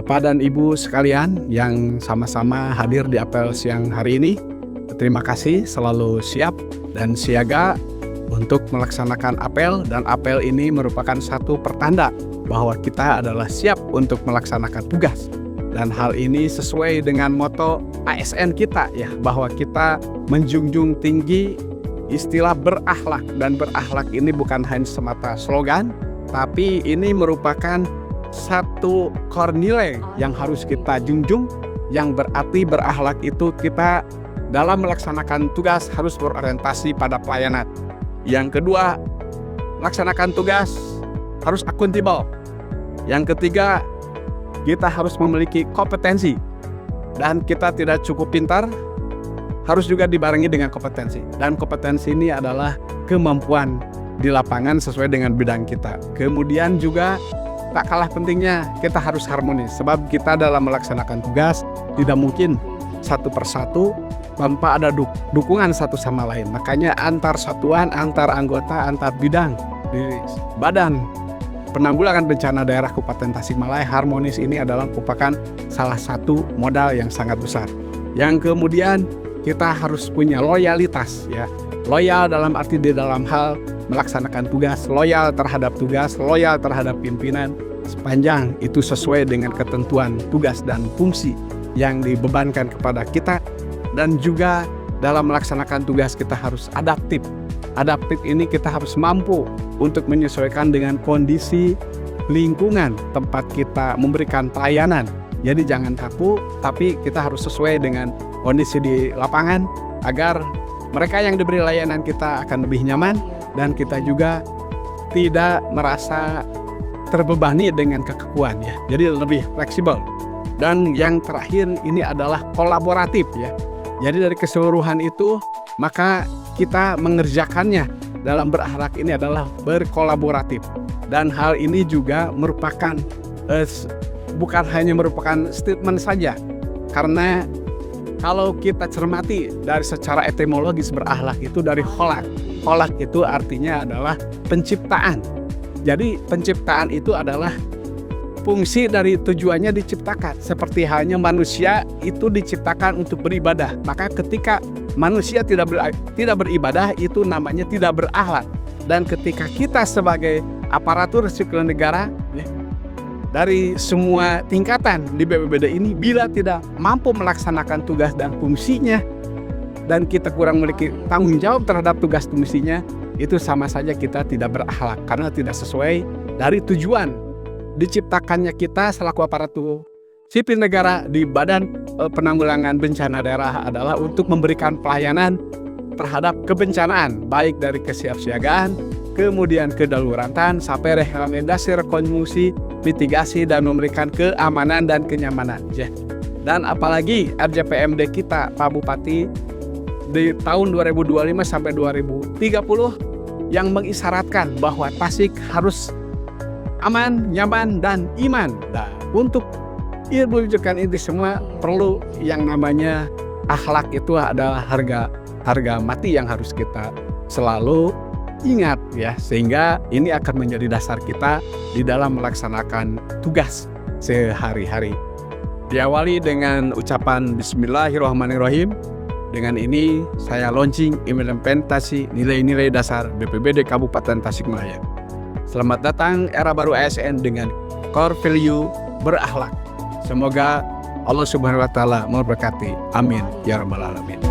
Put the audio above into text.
Bapak dan Ibu sekalian yang sama-sama hadir di apel siang hari ini, terima kasih selalu siap dan siaga untuk melaksanakan apel, dan apel ini merupakan satu pertanda bahwa kita adalah siap untuk melaksanakan tugas. Dan hal ini sesuai dengan moto ASN kita ya, bahwa kita menjunjung tinggi istilah berakhlak, dan berakhlak ini bukan hanya semata slogan, tapi ini merupakan satu core nilai yang harus kita junjung, yang berarti berakhlak itu kita dalam melaksanakan tugas harus berorientasi pada pelayanan. Yang kedua, melaksanakan tugas harus akuntabel. Yang ketiga, kita harus memiliki kompetensi, dan kita tidak cukup pintar, harus juga dibarengi dengan kompetensi. Dan kompetensi ini adalah kemampuan di lapangan sesuai dengan bidang kita. Kemudian juga tak kalah pentingnya kita harus harmonis, sebab kita dalam melaksanakan tugas tidak mungkin satu persatu tanpa ada dukungan satu sama lain. Makanya antar satuan, antar anggota, antar bidang di Badan Penanggulangan Bencana Daerah Kabupaten Tasikmalaya, harmonis ini adalah merupakan salah satu modal yang sangat besar. Yang kemudian kita harus punya loyalitas ya. Loyal dalam arti di dalam hal melaksanakan tugas, loyal terhadap tugas, loyal terhadap pimpinan, sepanjang itu sesuai dengan ketentuan tugas dan fungsi yang dibebankan kepada kita. Dan juga dalam melaksanakan tugas kita harus adaptif. Adaptif ini kita harus mampu untuk menyesuaikan dengan kondisi lingkungan tempat kita memberikan pelayanan. Jadi jangan kaku, tapi kita harus sesuai dengan kondisi di lapangan agar mereka yang diberi layanan kita akan lebih nyaman, dan kita juga tidak merasa terbebani dengan kekakuan ya. Jadi lebih fleksibel. Dan yang terakhir ini adalah kolaboratif ya. Jadi dari keseluruhan itu maka kita mengerjakannya dalam berakhlak ini adalah berkolaboratif. Dan hal ini juga merupakan bukan hanya merupakan statement saja, karena kalau kita cermati dari secara etimologis berakhlak itu dari kholak. Kholak itu artinya adalah penciptaan. Jadi penciptaan itu adalah fungsi dari tujuannya diciptakan. Seperti halnya manusia itu diciptakan untuk beribadah. Maka ketika manusia tidak beribadah itu namanya tidak berakhlak. Dan ketika kita sebagai aparatur sipil negara dari semua tingkatan di BPBD ini bila tidak mampu melaksanakan tugas dan fungsinya, dan kita kurang memiliki tanggung jawab terhadap tugas fungsinya, itu sama saja kita tidak berakhlak, karena tidak sesuai dari tujuan diciptakannya kita selaku aparatur sipil negara di Badan Penanggulangan Bencana Daerah adalah untuk memberikan pelayanan terhadap kebencanaan, baik dari kesiapsiagaan, kemudian kedaruratan, sampai rekomendasi, rekonstruksi, mitigasi, dan memberikan keamanan dan kenyamanan. Dan apalagi RJPMD kita, Pak Bupati, di tahun 2025 sampai 2030 yang mengisyaratkan bahwa Tasik harus aman, nyaman, dan iman. Nah, untuk mewujudkan ini semua perlu yang namanya akhlak. Itu adalah harga mati yang harus kita selalu ingat ya, sehingga ini akan menjadi dasar kita di dalam melaksanakan tugas sehari-hari. Diawali dengan ucapan Bismillahirrahmanirrahim. Dengan ini saya launching implementasi nilai-nilai dasar BPBD Kabupaten Tasikmalaya. Selamat datang era baru ASN dengan core value berakhlak. Semoga Allah Subhanahu wa Ta'ala memberkati. Amin ya rabbal alamin.